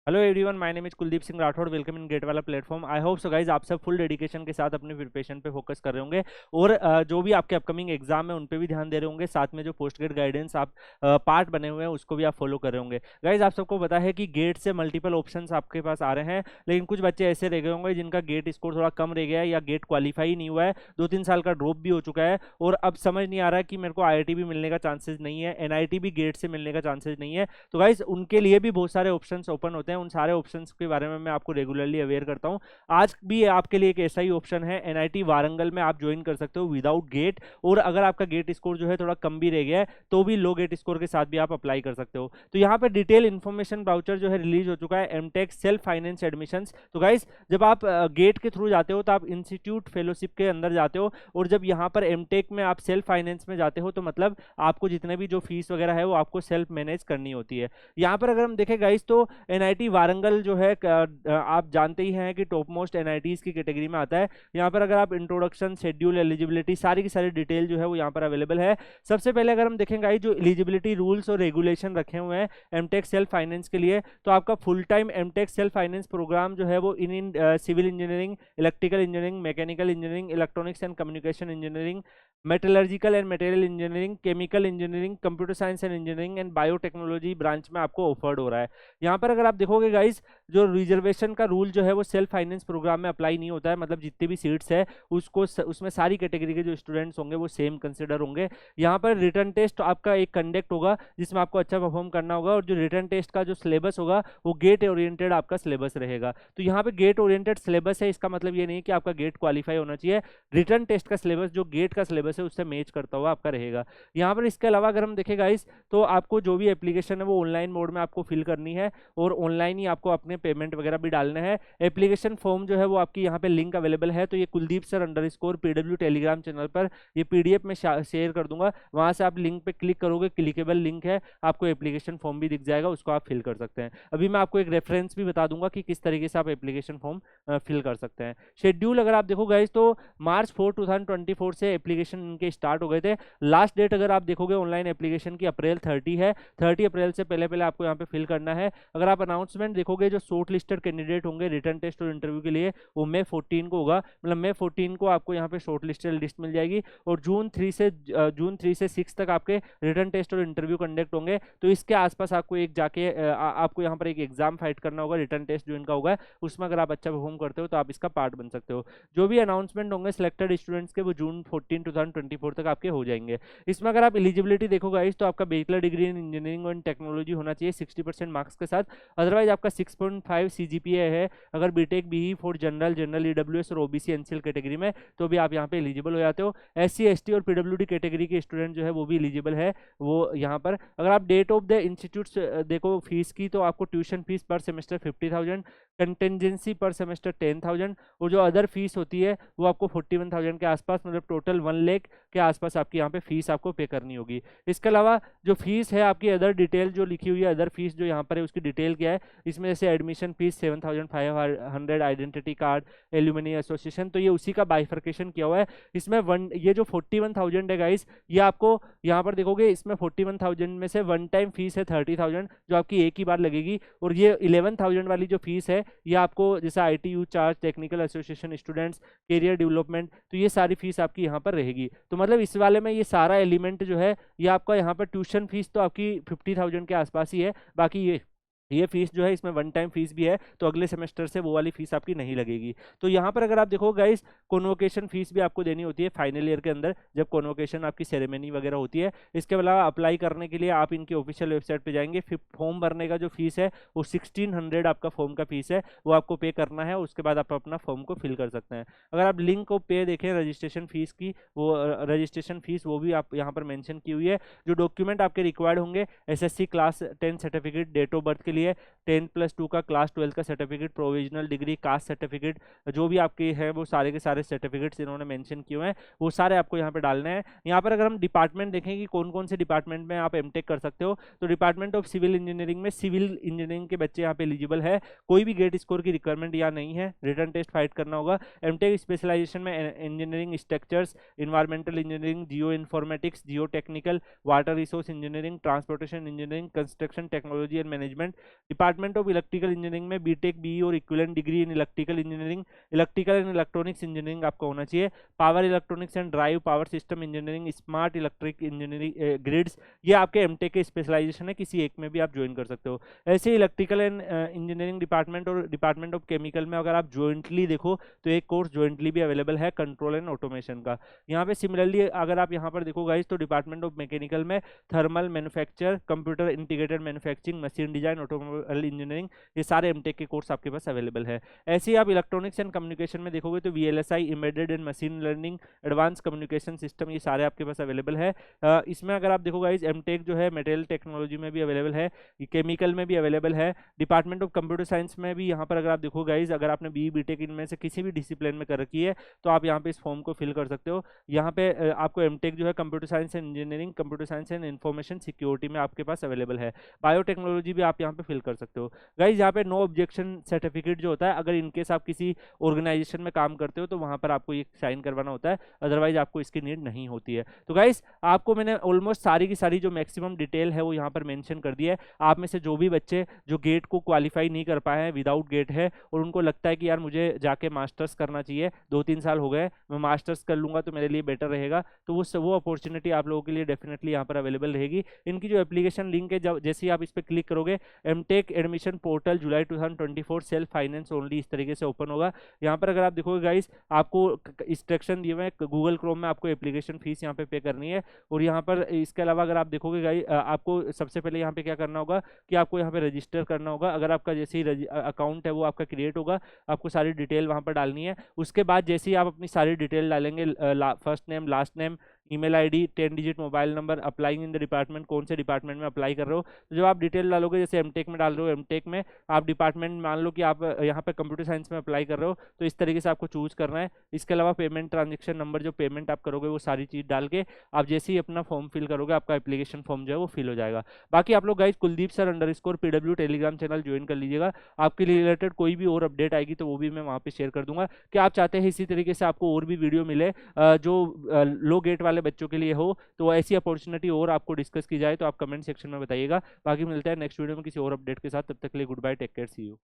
Hello everyone, my name is Kuldeep Singh Rathore. Welcome in gate वाला platform. I hope so guys आप सब full dedication के साथ अपने प्रिपरेशन पे फोकस कर रहे होंगे और जो भी आपके अपकमिंग एग्जाम है उन पे भी ध्यान दे रहे होंगे। साथ में जो पोस्ट ग्रेड गाइडेंस आप पार्ट बने हुए हैं उसको भी आप फॉलो कर रहे होंगे। गाइज आप सबको पता है कि गेट से मल्टीपल ऑप्शंस आपके पास आ रहे हैं, लेकिन कुछ बच्चे ऐसे रह गए होंगे जिनका गेट स्कोर थोड़ा कम रह गया है या गेट क्वालिफाई नहीं हुआ है, 2-3 साल का ड्रॉप भी हो चुका है और अब समझ नहीं आ रहा है कि मेरे को आईआईटी भी मिलने का चांसेस नहीं है, एनआईटी भी गेट से मिलने का चांसेस नहीं है। तो गाइज उनके लिए भी बहुत सारे ऑप्शंस ओपन होते हैं, उन सारे ऑप्शंस के बारे में मैं आपको रेगुलरली अवेयर करता हूं। आज भी आपके लिए एक ऐसा ही ऑप्शन है, एनआईटी वारंगल में आप ज्वाइन कर सकते हो विदाउट गेट। और अगर आपका गेट स्कोर जो है थोड़ा कम भी रह गया है तो भी लो गेट स्कोर के साथ भी आप अप्लाई कर सकते हो। तो यहाँ पे डिटेल इन्फॉर्मेशन वाउचर जो है रिलीज हो चुका है, एमटेक सेल्फ फाइनेंस एडमिशंस। तो गाइज जब आप गेट के थ्रू जाते हो तो आप इंस्टीट्यूट फेलोशिप के अंदर जाते हो, और जब यहाँ पर एमटेक में आप सेल्फ फाइनेंस में जाते हो तो मतलब आपको जितने भी जो फीस वगैरह है वो आपको सेल्फ मैनेज करनी होती है। यहाँ पर अगर हम देखें गाइज तो एनआईटी वारंगल जो है आप जानते ही हैं कि टॉप मोस्ट एनआईटीज की कैटेगरी में आता है। यहाँ पर अगर आप इंट्रोडक्शन, शेड्यूल, एलिजिबिलिटी सारी की सारी डिटेल जो है वो यहाँ पर अवेलेबल है। सबसे पहले अगर हम देखें गाइज जो एलिजिबिलिटी रूल्स और रेगुलेशन रखे हुए हैं एमटेक सेल्फ फाइनेंस के लिए, तो आपका full time M Tech self finance programme जो है वो in civil engineering, electrical engineering, mechanical engineering, electronics and communication engineering, metallurgical and material engineering, chemical engineering, computer science and engineering and biotechnology branch में आपको offered हो रहा है। यहाँ पर अगर आप देखोगे गाइज जो रिजर्वेशन का रूल जो है वो सेल्फ फाइनेंस प्रोग्राम में अप्लाई नहीं होता है, मतलब जितनी भी सीट्स है उसको उसमें सारी कैटेगरी के जो स्टूडेंट्स होंगे वो सेम कंसिडर होंगे। यहाँ पर रिटर्न टेस्ट आपका एक कंडक्ट होगा जिसमें आपको अच्छा परफॉर्म करना होगा, और जो रिटर्न टेस्ट का जो सिलेबस होगा वो गेट ओरिएंटेड आपका सिलेबस रहेगा। तो यहाँ पे गेट ओरिएंटेड सिलेबस है, इसका मतलब ये नहीं कि आपका गेट क्वालिफाई होना चाहिए। रिटर्न टेस्ट का सिलेबस जो गेट का सिलेबस है उससे मैच करता हुआ आपका रहेगा। यहाँ पर इसके अलावा अगर हम देखें गाइस तो आपको जो भी एप्लीकेशन है वो ऑनलाइन मोड में आपको फिल करनी है, और ऑनलाइन ही आपको अपने पेमेंट वगैरह भी डालने हैं। एप्लीकेशन फॉर्म जो है वो आपकी यहाँ पे लिंक अवेलेबल है, तो ये Kuldeep sir underscore PW telegram channel पर ये पीडीएफ में शेयर कर दूंगा, वहां से आप लिंक पे क्लिक करोगे, क्लिकेबल लिंक है, आपको एप्लीकेशन फॉर्म भी दिख जाएगा, उसको आप फिल कर सकते हैं। अभी मैं आपको एक रेफरेंस भी बता दूंगा कि किस तरीके से आप एप्लीकेशन फॉर्म फिल कर सकते हैं। शेड्यूल अगर आप देखो गाइज तो मार्च 4 2024 से एप्लीकेशन इनके स्टार्ट हो गए थे। लास्ट डेट अगर आप देखोगे ऑनलाइन एप्लीकेशन की अप्रैल 30 है, 30 अप्रैल से पहले पहले आपको यहाँ पे फिल करना है। अगर आप अनाउंसमेंट देखोगे जो शॉर्ट लिस्टेड कैंडिडेट होंगे रिटर्न टेस्ट और इंटरव्यू के लिए वो मई 14 को होगा, मतलब मई 14 को आपको यहाँ पे शॉर्ट लिस्टेड लिस्ट मिल जाएगी, और जून 3 से 6 तक आपके रिटर्न टेस्ट और इंटरव्यू कंडक्ट होंगे। तो इसके आसपास आपको एक जाके आपको यहाँ पर एक एग्जाम फाइट करना होगा, रिटर्न टेस्ट जो इनका होगा उसमें अगर आप अच्छा परफॉर्म करते हो तो आप इसका पार्ट बन सकते हो। जो भी अनाउंसमेंट होंगे सिलेक्टेड स्टूडेंट्स के वो जून 14 2024 तक आपके हो जाएंगे। इसमें अगर आप एलिजिबिलिटी देखोगे तो आपका bachelor degree in engineering and technology होना चाहिए 60% मार्क्स के साथ, अदरवाइज आपका 6.5 सीजीपीए है। अगर B Tech BE for general EWS और ओबीसी एनसीएल कैटेगरी में तो भी आप यहाँ पे एलिजिबल हो जाते हो। एससी एसटी और पीडब्ल्यूडी कैटेगरी के स्टूडेंट जो है वो भी एलिजिबल है। वो यहाँ पर अगर आप डेट ऑफ द इंस्टीट्यूट देखो फीस की, तो आपको ट्यूशन फीस पर सेमेस्टर 50,000, कंटेंजेंसी पर सेमेस्टर 10,000, और जो अदर फीस होती है वो आपको 41,000 के आसपास, मतलब टोटल 1 लाख के आसपास आपकी यहाँ पे फीस आपको पे करनी होगी। इसके अलावा जो फीस है आपकी अदर डिटेल जो लिखी हुई है, अदर फीस जो यहाँ पर है उसकी डिटेल क्या है, इसमें जैसे admission fees 7,500, identity card, alumni association, तो ये उसी का बाइफर्केशन किया हुआ है। इसमें ये जो 41,000 है गाइस, ये आपको यहाँ पर देखोगे इसमें 41,000 में से वन टाइम फीस है 30,000 जो आपकी एक ही बार लगेगी, और ये 11,000 वाली जो फीस है ये आपको जैसे ITU charge, technical association, students, career development, तो ये सारी फीस आपकी यहाँ पर रहेगी। तो मतलब इस वाले में ये सारा एलिमेंट जो है ये आपका यहाँ पर ट्यूशन फीस तो आपकी 50,000 के आसपास ही है, बाकी ये फीस जो है इसमें वन टाइम फीस भी है, तो अगले सेमेस्टर से वो वाली फीस आपकी नहीं लगेगी। तो यहाँ पर अगर आप देखो गाइस कॉन्वोकेशन फीस भी आपको देनी होती है फाइनल ईयर के अंदर जब कॉन्वोकेशन आपकी सेरेमनी वगैरह होती है। इसके अलावा अप्लाई करने के लिए आप इनकी ऑफिशियल वेबसाइट पे जाएंगे, फिर फॉर्म भरने का जो फीस है वो 1600 आपका फॉर्म का फीस है, वो आपको पे करना है, उसके बाद आप अपना फॉर्म को फिल कर सकते हैं। अगर आप लिंक को पे देखें रजिस्ट्रेशन फीस की, वो रजिस्ट्रेशन फीस वो भी आप यहाँ पर मैंशन की हुई है। जो डॉक्यूमेंट आपके रिक्वायर्ड होंगे, SSC class 10 certificate, date of birth के लिए 10+2 का, क्लास 12 का certificate, provisional degree, caste certificate, जो भी आपके हैं वो सारे के सारे सर्टिफिकेट्स इन्होंने मेंशन किए हुए हैं, वो सारे आपको यहाँ पे डालने हैं। यहाँ पर अगर हम डिपार्टमेंट देखें कि कौन कौन से डिपार्टमेंट में आप एमटेक कर सकते हो, तो डिपार्टमेंट ऑफ सिविल इंजीनियरिंग में सिविल इंजीनियरिंग के बच्चे यहाँ पे एलिजिबल है। कोई भी गेट स्कोर की रिक्वायरमेंट यहाँ नहीं है, रिटर्न टेस्ट फाइट करना होगा। एमटेक स्पेशलाइजेशन में engineering structures, environmental engineering, geo informatics, Jio technical, water resource engineering, transportation engineering, construction technology and management, department of electrical engineering में बीटेक, बीई और equivalent degree in electrical engineering, electrical and electronics engineering आपका होना चाहिए। Power electronics and drive, power system engineering, smart electric engineering, grids, ये आपके MTech के specialisation है, किसी एक में भी आप ज्वाइन कर सकते हो। ऐसे इलेक्ट्रिकल एंड इंजीनियरिंग डिपार्टमेंट और डिपार्टमेंट ऑफ केमिकल में अगर आप ज्वाइंटली देखो तो एक कोर्स ज्वाइंटली भी अवेलेबल है कंट्रोल एंड ऑटोमेशन का। यहाँ पे सिमिलरली अगर आप यहाँ पर देखो गाइस तो डिपार्टमेंट ऑफ मैकेनिकल में thermal manufacture, computer integrated manufacturing, machine design, automobile engineering, ये सारे एमटेक के कोर्स आपके पास अवेलेबल है। ऐसे ही आप इलेक्ट्रॉनिक्स एंड कम्युनिकेशन में देखोगे तो VLSI, embedded and machine learning, advance communication system, ये सारे आपके पास अवेलेबल है। इसमें अगर आप देखो गाइस एमटेक जो है मटेरियल टेक्नोलॉजी में भी अवेलेबल है, केमिकल में भी अवेलेबल है, डिपार्टमेंट ऑफ कंप्यूटर साइंस में भी। यहाँ पर अगर आप देखो गाइस अगर आपने बी बीटेक इनमें से किसी भी डिसिप्लिन में कर रखी है तो आप यहाँ पे इस फॉर्म को फिल कर सकते हो। यहाँ पे आपको एमटेक जो है computer science and engineering, computer science and information security में आपके पास अवेलेबल है। बायोटेक्नोलॉजी भी आप यहाँ पे फिल कर सकते हो। गाइस यहाँ पे नो ऑब्जेक्शन सर्टिफिकेट जो होता है, अगर इनकेस आप किसी ऑर्गेनाइजेशन में काम करते हो तो वहाँ पर आपको ये साइन करवाना होता है, अदरवाइज आपको इसकी नीड नहीं होती है। तो गाइस आपको मैंने ऑलमोस्ट सारी की सारी जो मैक्सिमम डिटेल है वो यहाँ पर मेंशन कर दिया है। आप में से जो भी बच्चे जो गेट को क्वालिफाई नहीं कर पाए हैं, विदाउट गेट है, और उनको लगता है कि यार मुझे जाके मास्टर्स करना चाहिए, 2-3 साल हो गए, मैं मास्टर्स कर लूंगा तो मेरे लिए बेटर रहेगा, तो वो अपॉर्चुनिटी आप लोगों के लिए डेफिनेटली यहाँ पर अवेलेबल रहेगी। इनकी जो एप्लीकेशन लिंक है, जब जैसे ही आप इस पर क्लिक करोगे एमटेक एडमिशन पोर्टल जुलाई 2024 सेल्फ फाइनेंस ओनली इस तरीके से ओपन होगा। यहाँ पर अगर आप देखोगे गाइस आपको इंस्ट्रक्शन दिए हुए हैं, गूगल क्रोम में आपको एप्लीकेशन फीस यहाँ पे करनी है। और यहाँ पर इसके अलावा अगर आप देखोगे गाइस आपको सबसे पहले यहाँ पे क्या करना होगा कि आपको यहाँ पे रजिस्टर करना होगा। अगर आपका जैसे ही अकाउंट है वो आपका क्रिएट होगा, आपको सारी डिटेल वहाँ पर डालनी है। उसके बाद जैसे ही आप अपनी सारी डिटेल डालेंगे, first name, last name, email ID, 10 digit mobile number, applying in the department, कौन से डिपार्टमेंट में अप्लाई कर रहे हो, तो जब आप डिटेल डालोगे, जैसे एमटेक में डाल रहे हो, एमटेक में आप डिपार्टमेंट मान लो कि आप यहाँ पे कंप्यूटर साइंस में अप्लाई कर रहे हो, तो इस तरीके से आपको चूज करना है। इसके अलावा पेमेंट ट्रांजेक्शन नंबर, जो पेमेंट आप करोगे वो सारी चीज़ डाल के आप जैसे ही अपना फॉर्म फिल करोगे आपका एप्लीकेशन फॉर्म जो है वो फिल हो जाएगा। बाकी आप लोग guys Kuldeep sir _PW Telegram channel join कर लीजिएगा। आपके रिलेटेड कोई भी और अपडेट आएगी तो वो भी मैं वहाँ पे शेयर कर दूंगा। कि आप चाहते हैं इसी तरीके से आपको और भी वीडियो मिले जो लो गेट वाले बच्चों के लिए हो, तो ऐसी अपॉर्चुनिटी और आपको डिस्कस की जाए तो आप कमेंट सेक्शन में बताइएगा। बाकी मिलता है नेक्स्ट वीडियो में किसी और अपडेट के साथ, तब तक के लिए goodbye, take care, see you.